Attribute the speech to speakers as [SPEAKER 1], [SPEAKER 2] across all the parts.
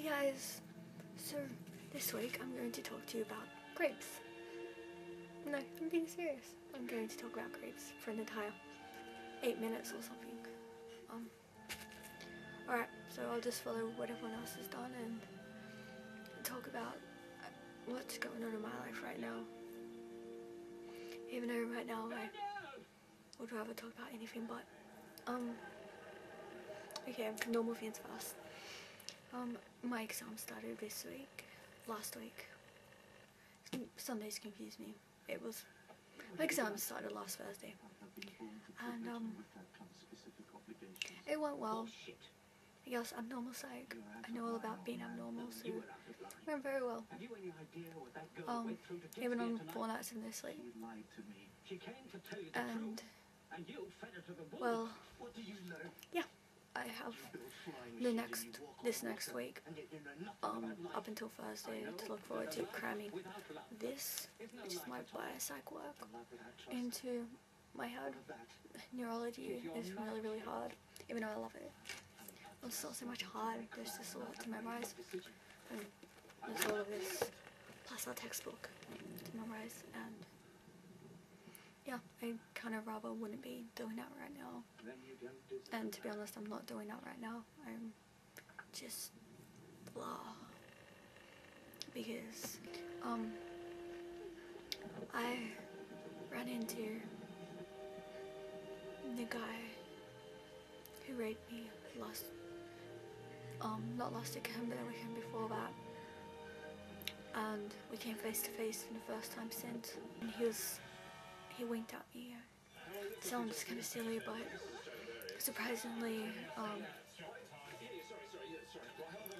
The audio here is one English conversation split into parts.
[SPEAKER 1] guys, so this week I'm going to talk to you about grapes. No, I'm being serious. I'm going to talk about grapes for an entire 8 minutes or something. Alright, so I'll just follow what everyone else has done and talk about what's going on in my life right now. Even though right now I would rather talk about anything but, okay, normal things first. My exam started last week. Sundays confuse me. My exam started last Thursday. And, it went well. I guess abnormal psych. I know all about being abnormal, so it went very well. Even on 4 nights of no sleep. And, well, yeah. I have this next week, up until Thursday to look forward to cramming this, which is my biopsych work, into my head. Neurology is really, really hard, even though I love it. It's not so much hard, there's just a lot to memorize, and there's all of this, plus our textbook to memorize, and yeah, I kind of rather wouldn't be doing that right now. And to be honest, I'm not doing that right now. I'm just blah. Because I ran into the guy who raped me not last weekend, but the weekend before that. And we came face to face for the first time since. And he winked at me. It sounds kind of silly, but surprisingly,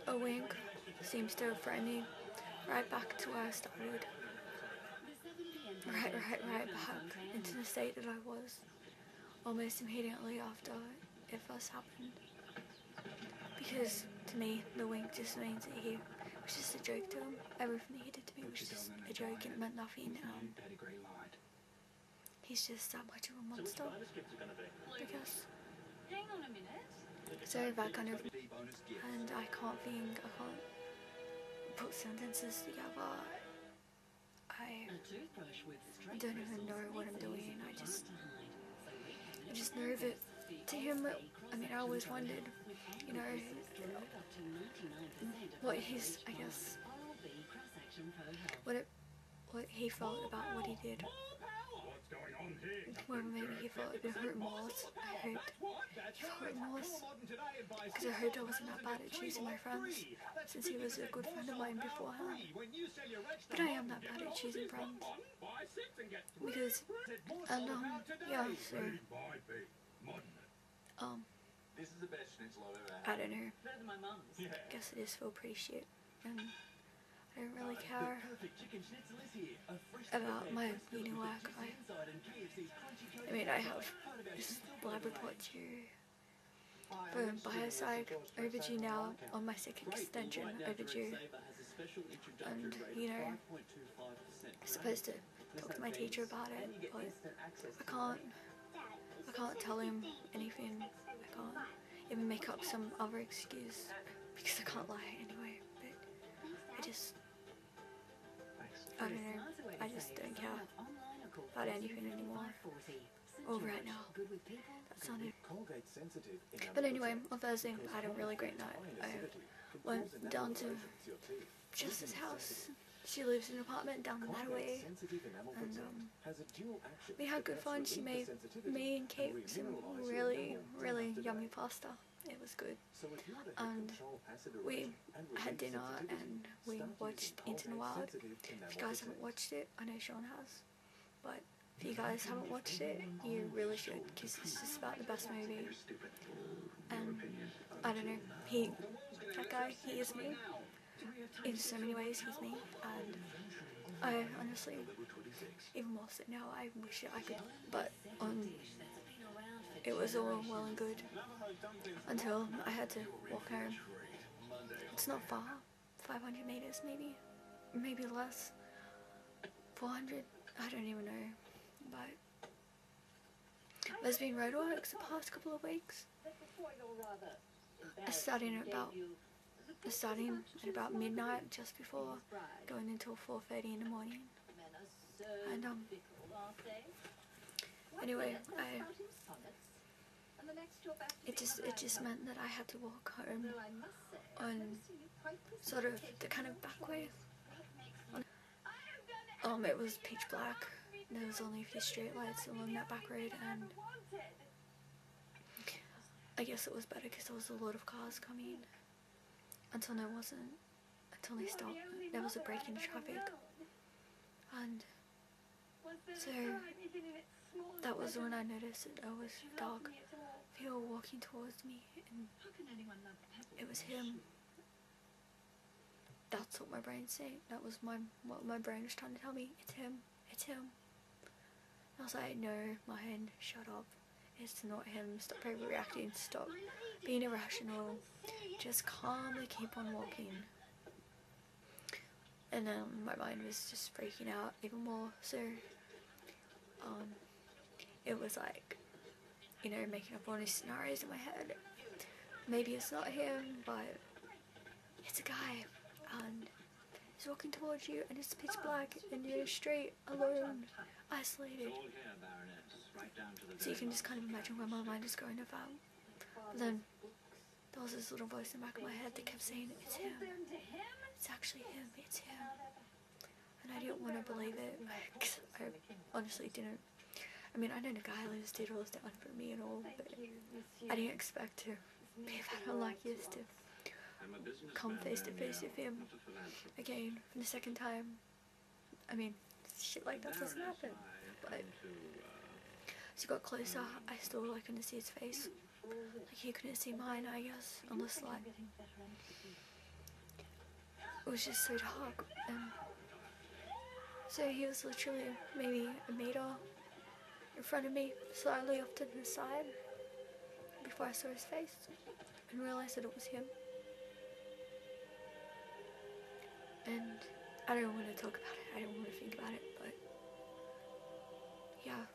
[SPEAKER 1] a wink seems to have thrown me right back to where I started. Right back into the state that I was almost immediately after it first happened. Because to me, the wink just means that he was just a joke to him. Everything that he did to me was just a joke and it meant nothing. He's just that much of a monster, I guess. Hang on a minute. So that kind of, and I can't put sentences together. I don't even know what I'm doing. I just know that to him, I mean, I always wondered, you know, what his, I guess, what he felt about what he did. Well, maybe he felt a bit of remorse. I hoped he felt remorse, because I hoped I wasn't that bad at choosing my friends, since he was a good friend of mine beforehand. But I am that bad at choosing friends, because, and yeah, so, I don't know, I guess it is feel pretty shit, and I don't really care about my uni work. I mean, I have this lab report due for biopsych, overdue now, on my 2nd extension, overdue, and, you know, I'm supposed to talk to my teacher about it, but I can't tell him anything. I can't even make up some other excuse, because I can't lie anyway, but I don't know, I just don't care about anything anymore. Or right now. That sounded. But anyway, on Thursday I had a really great night. I went down to Jess's house. She lives in an apartment down that way, and we had good fun. She made me and Kate some really, really yummy pasta. It was good. And we had dinner and we watched Into the Wild. If you guys haven't watched it, I know Sean has, but if you guys haven't watched it, you really should, because it's just about the best movie. And I don't know, that guy, he is me. In so many ways, he's me. And I honestly, even more so now, I wish I could, but it was all well and good until I had to walk home. It's not far, 500 meters maybe less, 400, I don't even know, but there's been roadworks the past couple of weeks, starting at about starting at about midnight, just before going until 4:30 in the morning. And anyway, it just meant that I had to walk home on sort of the kind of back way. It was pitch black. There was only a few street lights along that back road, and I guess it was better because there was a lot of cars coming until there wasn't, until they stopped. There was a break in traffic, and so that was when I noticed that there was dark people walking towards me, and it was him. That's what my brain's saying. That was what my brain was trying to tell me. It's him. It's him. I was like, no, mind, shut up. It's not him. Stop overreacting. Stop being irrational. Just calmly keep on walking. And then my mind was just freaking out even more. So, it was like, you know, making up all these scenarios in my head. Maybe it's not him, but it's a guy. And he's walking towards you, and it's pitch black, and you're straight, alone, isolated. So you can just kind of imagine where my mind is going about. But then there was this little voice in the back of my head that kept saying, it's him. It's actually him. It's him. And I didn't want to believe it. I honestly didn't. I mean, I know the guy lives 2 doors down from me and all, but I didn't expect to be that unlucky as to come face to face with him again for the second time. I mean, shit like that doesn't happen. But as he got closer, I still couldn't see his face. Like he couldn't see mine, I guess, unless like it was just so dark. And so he was literally maybe a meter in front of me, slightly off to the side, before I saw his face and realised that it was him. And I don't want to talk about it, I don't want to think about it, but yeah,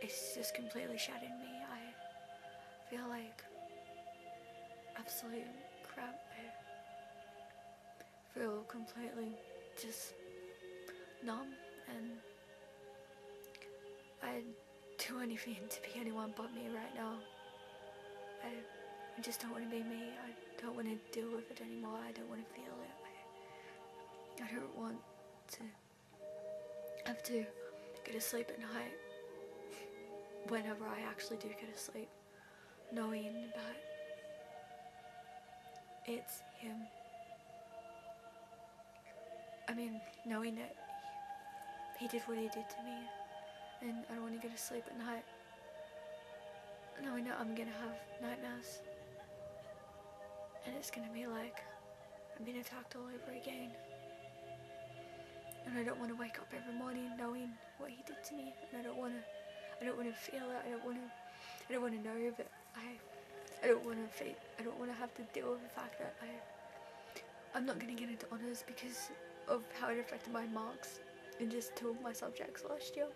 [SPEAKER 1] it's just completely shattered me. I feel like absolute crap. I feel completely just numb, and I'd do anything to be anyone but me right now. I just don't want to be me. I don't want to deal with it anymore. I don't want to feel it. I don't want to have to go to sleep at night whenever I actually do go to sleep, knowing that it's him. I mean, knowing that he did what he did to me, and I don't want to go to sleep at night knowing that I'm gonna have nightmares, and it's gonna be like I'm being attacked all over again. And I don't want to wake up every morning knowing what he did to me, and I don't want to feel it. I don't want to know, but I don't want to have to deal with the fact that I'm not gonna get into honours because of how it affected my marks in just 2 of my subjects last year.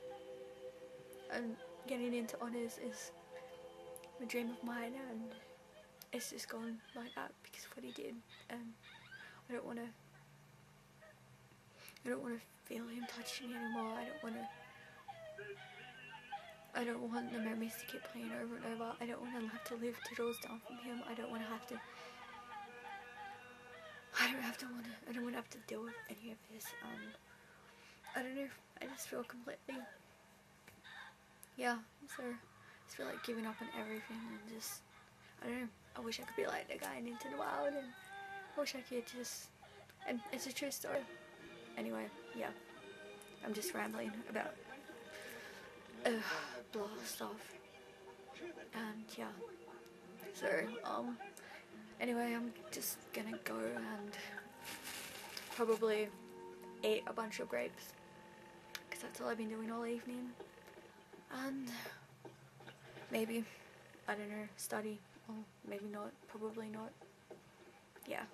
[SPEAKER 1] And getting into honours is a dream of mine, and it's just gone like that because of what he did. And I don't want to feel him touching me anymore. I don't want the memories to keep playing over and over. I don't want to have to live 2 doors down from him. I don't want to have to deal with any of this. I don't know. I just feel completely, yeah. So I just feel like giving up on everything, and just, I don't know. I wish I could be like the guy in Into the Wild, and I wish I could just, and it's a true story. Anyway, yeah. I'm just rambling about blah stuff, and yeah. So anyway, I'm just gonna go and probably eat a bunch of grapes, because that's all I've been doing all evening, and maybe, I don't know, study, or maybe not, probably not, yeah.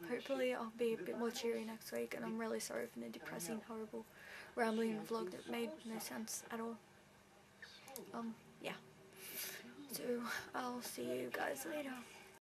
[SPEAKER 1] Hopefully I'll be a bit more cheery next week, and I'm really sorry for the depressing, horrible, rambling vlog that made no sense at all. Yeah. So I'll see you guys later.